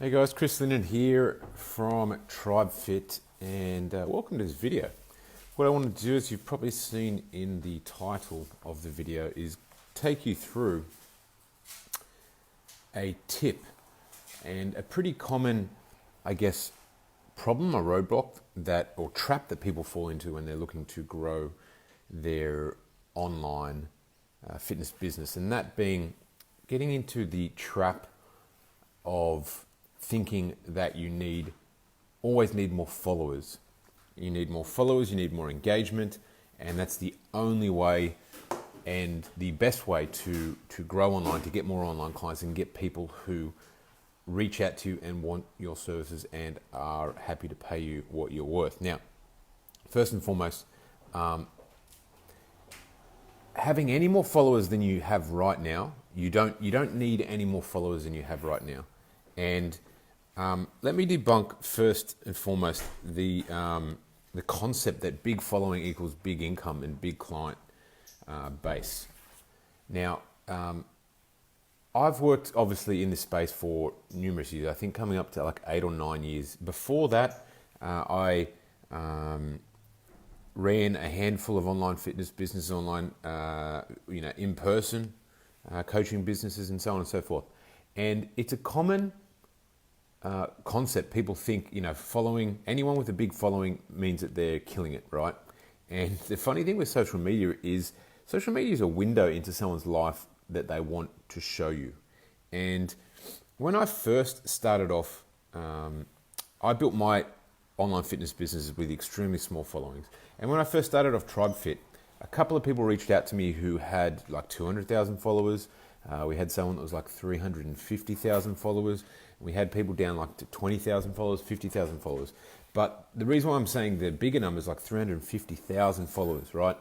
Hey guys, Chris Linden here from Tribefit and welcome to this video. What I want to do, as you've probably seen in the title of the video, is take you through a tip and a pretty common, I guess, problem or roadblock or trap that people fall into when they're looking to grow their online fitness business, and that being getting into the trap of thinking that you always need more followers. You need more followers, you need more engagement, and that's the only way and the best way to grow online, to get more online clients and get people who reach out to you and want your services and are happy to pay you what you're worth. Now, first and foremost, having any more followers than you have right now, you don't need any more followers than you have right now. And let me debunk first and foremost the concept that big following equals big income and big client base. Now, I've worked obviously in this space for numerous years. I think coming up to like 8 or 9 years. Before that, I ran a handful of online fitness businesses, online, in-person coaching businesses, and so on and so forth. And it's a common concept. People think, following anyone with a big following means that they're killing it, right? And the funny thing with social media is a window into someone's life that they want to show you. And when I first started off, I built my online fitness businesses with extremely small followings. And when I first started off Tribefit, a couple of people reached out to me who had like 200,000 followers. We had someone that was like 350,000 followers. We had people down like to 20,000 followers, 50,000 followers. But the reason why I'm saying the bigger numbers, like 350,000 followers, right?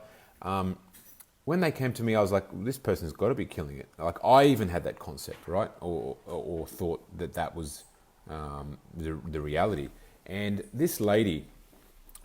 When they came to me, I was like, this person's got to be killing it. Like, I even had that concept, right? Or thought that was the reality. And this lady,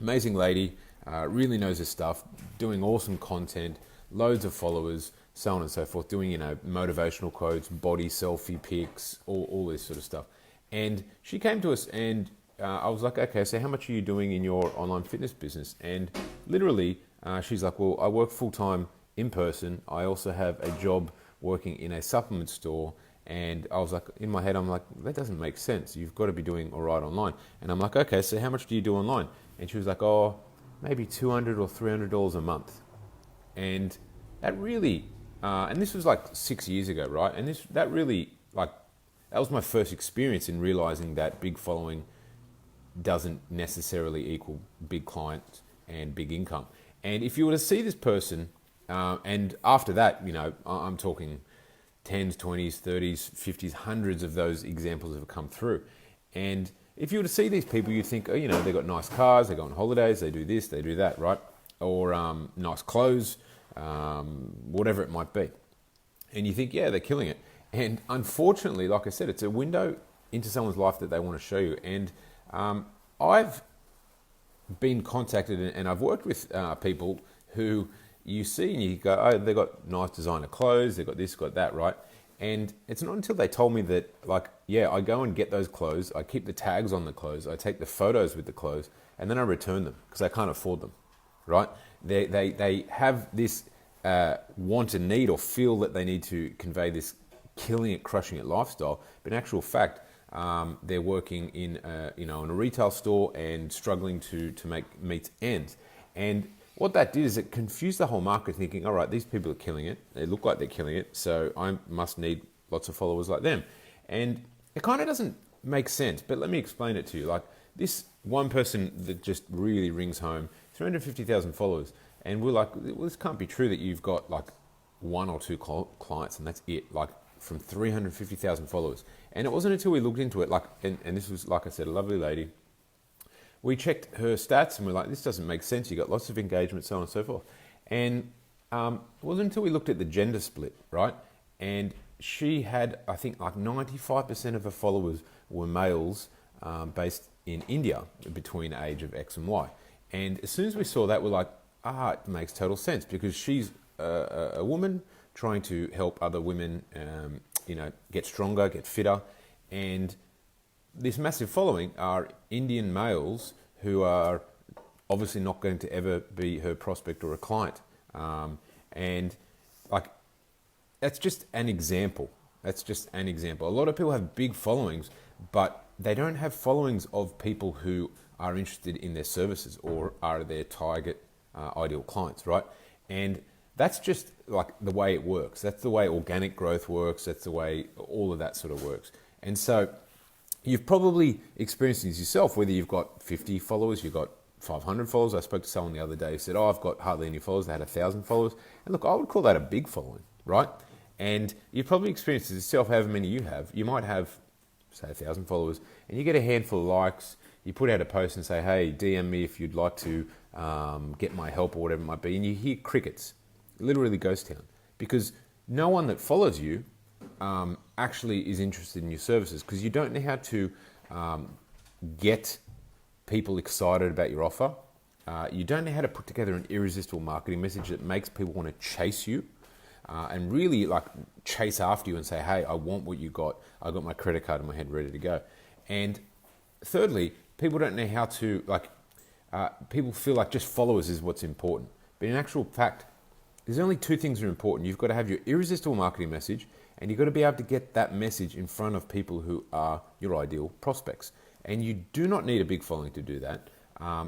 amazing lady, really knows her stuff, doing awesome content, loads of followers, so on and so forth, doing, motivational quotes, body selfie pics, all this sort of stuff. And she came to us and I was like, okay, so how much are you doing in your online fitness business? And literally, she's like, well, I work full-time in person. I also have a job working in a supplement store. And I was like, in my head, I'm like, that doesn't make sense. You've got to be doing all right online. And I'm like, okay, so how much do you do online? And she was like, oh, maybe $200 or $300 a month. And that really, and this was like 6 years ago, right? And that was my first experience in realizing that big following doesn't necessarily equal big clients and big income. And if you were to see this person, and after that, I'm talking 10s, 20s, 30s, 50s, hundreds of those examples have come through. And if you were to see these people, you'd think, oh, they got nice cars, they go on holidays, they do this, they do that, right? Or nice clothes, whatever it might be. And you think, yeah, they're killing it. And unfortunately, like I said, it's a window into someone's life that they want to show you. And I've been contacted and I've worked with people who you see and you go, oh, they've got nice designer clothes, they've got this, got that, right? And it's not until they told me that, like, yeah, I go and get those clothes, I keep the tags on the clothes, I take the photos with the clothes, and then I return them because I can't afford them, right? They have this want and need or feel that they need to convey this killing it, crushing it lifestyle, but in actual fact, they're working in in a retail store and struggling to make meet ends. And what that did is it confused the whole market, thinking, all right, these people are killing it. They look like they're killing it, so I must need lots of followers like them. And it kind of doesn't make sense, but let me explain it to you. Like, this one person that just really rings home, 350,000 followers, and we're like, well, this can't be true that you've got like 1 or 2 clients and that's it, like from 350,000 followers. And it wasn't until we looked into it, and this was, like I said, a lovely lady. We checked her stats and we're like, this doesn't make sense. You got lots of engagement, so on and so forth. And it wasn't until we looked at the gender split, right? And she had, I think, like 95% of her followers were males based in India between age of X and Y. And as soon as we saw that, we're like, it makes total sense because she's a woman trying to help other women, get stronger, get fitter. And this massive following are Indian males who are obviously not going to ever be her prospect or a client. And like, that's just an example. That's just an example. A lot of people have big followings, but they don't have followings of people who are interested in their services or are their target ideal clients, right? And that's just like the way it works. That's the way organic growth works. That's the way all of that sort of works. And so you've probably experienced this yourself, whether you've got 50 followers, you've got 500 followers. I spoke to someone the other day who said, I've got hardly any followers. They had 1,000 followers. And look, I would call that a big following, right? And you've probably experienced this yourself, however many you have. You might have, say, 1,000 followers, and you get a handful of likes. You put out a post and say, hey, DM me if you'd like to get my help or whatever it might be. And you hear crickets, literally ghost town, because no one that follows you actually is interested in your services, because you don't know how to get people excited about your offer. You don't know how to put together an irresistible marketing message that makes people want to chase you and really like chase after you and say, hey, I want what you got. I got my credit card in my head ready to go. And thirdly, people don't know how to people feel like just followers is what's important. But in actual fact, there's only two things that are important. You've got to have your irresistible marketing message, and you've got to be able to get that message in front of people who are your ideal prospects. And you do not need a big following to do that.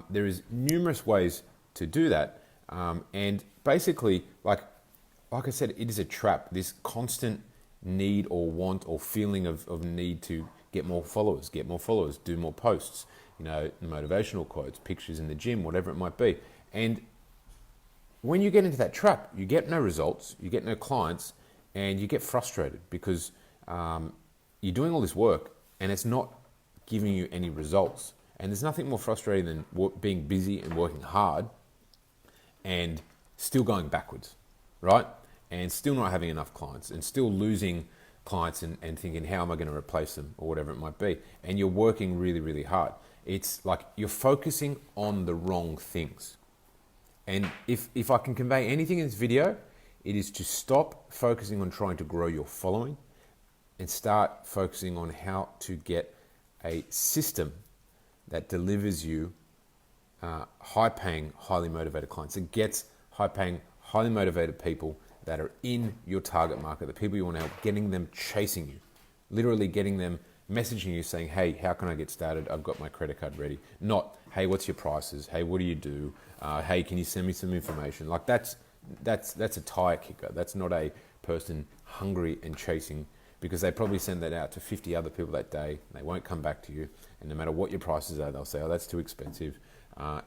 There is numerous ways to do that. And basically, like I said, it is a trap. This constant need or want or feeling of need to get more followers, do more posts, motivational quotes, pictures in the gym, whatever it might be. And when you get into that trap, you get no results, you get no clients, and you get frustrated because you're doing all this work and it's not giving you any results. And there's nothing more frustrating than being busy and working hard and still going backwards, right? And still not having enough clients and still losing clients and thinking, how am I going to replace them or whatever it might be? And you're working really, really hard. It's like you're focusing on the wrong things. And if I can convey anything in this video, it is to stop focusing on trying to grow your following and start focusing on how to get a system that delivers you high-paying, highly motivated clients. It gets high-paying, highly motivated people that are in your target market, the people you want to help, getting them chasing you, literally getting them messaging you saying, hey, how can I get started? I've got my credit card ready. Not, hey, what's your prices? Hey, what do you do? Hey, can you send me some information? Like that's a tire kicker. That's not a person hungry and chasing, because they probably send that out to 50 other people that day. They won't come back to you. And no matter what your prices are, they'll say, oh, that's too expensive.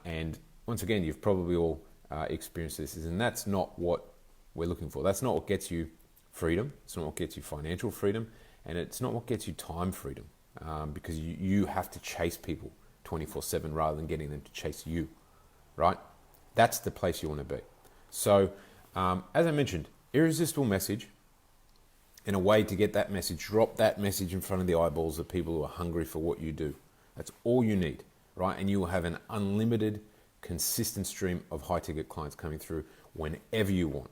And once again, you've probably all experienced this, and that's not what we're looking for. That's not what gets you freedom. It's not what gets you financial freedom. And it's not what gets you time freedom, because you have to chase people 24/7 rather than getting them to chase you, right? That's the place you want to be. So, as I mentioned, irresistible message, and a way to get that message, drop that message in front of the eyeballs of people who are hungry for what you do. That's all you need, right? And you will have an unlimited, consistent stream of high-ticket clients coming through whenever you want.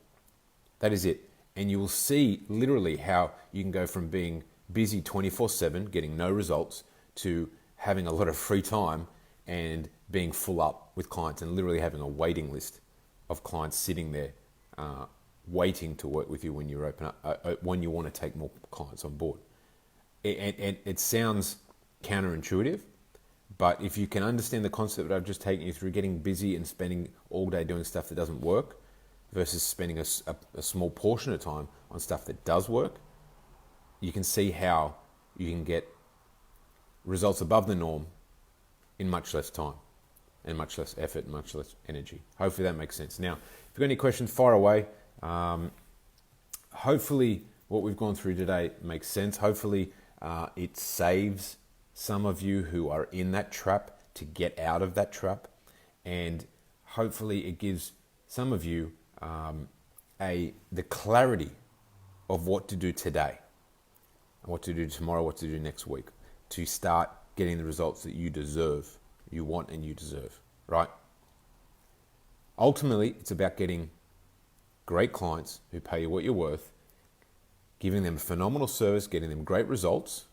That is it. And you will see literally how you can go from being busy 24/7, getting no results, to having a lot of free time and being full up with clients and literally having a waiting list of clients sitting there waiting to work with you when you open up, when you want to take more clients on board. And it sounds counterintuitive, but if you can understand the concept that I've just taken you through, getting busy and spending all day doing stuff that doesn't work versus spending a small portion of time on stuff that does work, you can see how you can get results above the norm in much less time and much less effort and much less energy. Hopefully that makes sense. Now, if you've got any questions, fire away. Hopefully what we've gone through today makes sense. Hopefully it saves some of you who are in that trap to get out of that trap. And hopefully it gives some of you the clarity of what to do today, what to do tomorrow, what to do next week, to start getting the results that you deserve, you want and you deserve, right? Ultimately, it's about getting great clients who pay you what you're worth, giving them phenomenal service, getting them great results,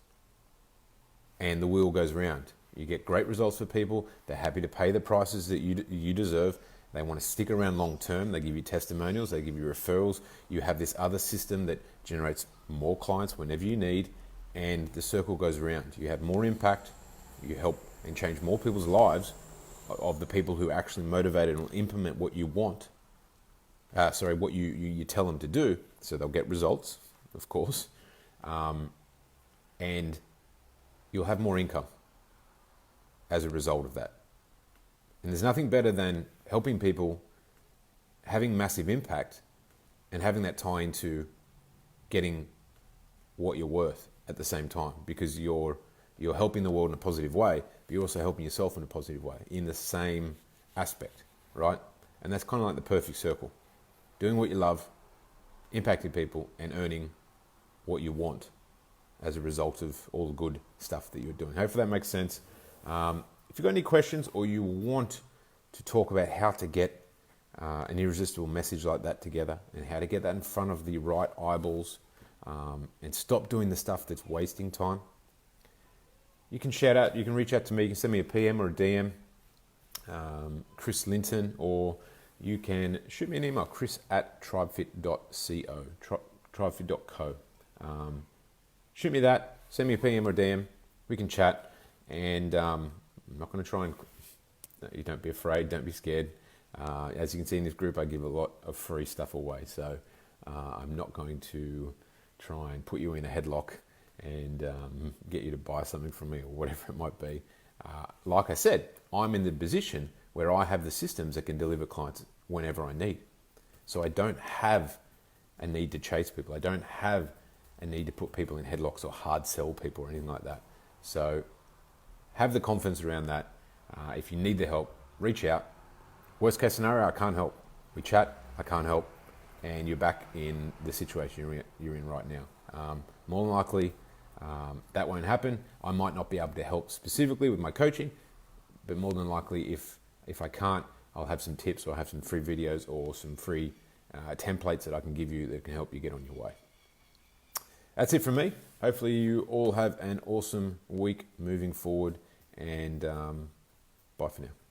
and the wheel goes round. You get great results for people. They're happy to pay the prices that you deserve. They want to stick around long term. They give you testimonials. They give you referrals. You have this other system that generates more clients whenever you need, and the circle goes around. You have more impact. You help and change more people's lives, of the people who actually motivated and implement what you want. What you tell them to do, so they'll get results, of course, and you'll have more income as a result of that. And there's nothing better than helping people, having massive impact, and having that tie into getting what you're worth at the same time, because you're helping the world in a positive way, but you're also helping yourself in a positive way in the same aspect, right? And that's kind of like the perfect circle. Doing what you love, impacting people, and earning what you want as a result of all the good stuff that you're doing. Hopefully that makes sense. If you've got any questions, or you want to talk about how to get an irresistible message like that together, and how to get that in front of the right eyeballs, and stop doing the stuff that's wasting time, you can shout out, you can reach out to me, you can send me a PM or a DM, Chris Linton, or you can shoot me an email, chris@tribefit.co, tribefit.co. Shoot me that, send me a PM or DM, we can chat, and I'm not going to try and, you don't be afraid, don't be scared. As you can see in this group, I give a lot of free stuff away, so I'm not going to try and put you in a headlock and get you to buy something from me or whatever it might be. Like I said, I'm in the position where I have the systems that can deliver clients whenever I need. So I don't have a need to chase people. I don't have a need to put people in headlocks or hard sell people or anything like that. So have the confidence around that. If you need the help, reach out. Worst case scenario, I can't help. We chat, I can't help, and you're back in the situation you're in right now. More than likely, that won't happen. I might not be able to help specifically with my coaching, but more than likely, if I can't, I'll have some tips, or I'll have some free videos or some free templates that I can give you that can help you get on your way. That's it from me. Hopefully you all have an awesome week moving forward, and bye for now.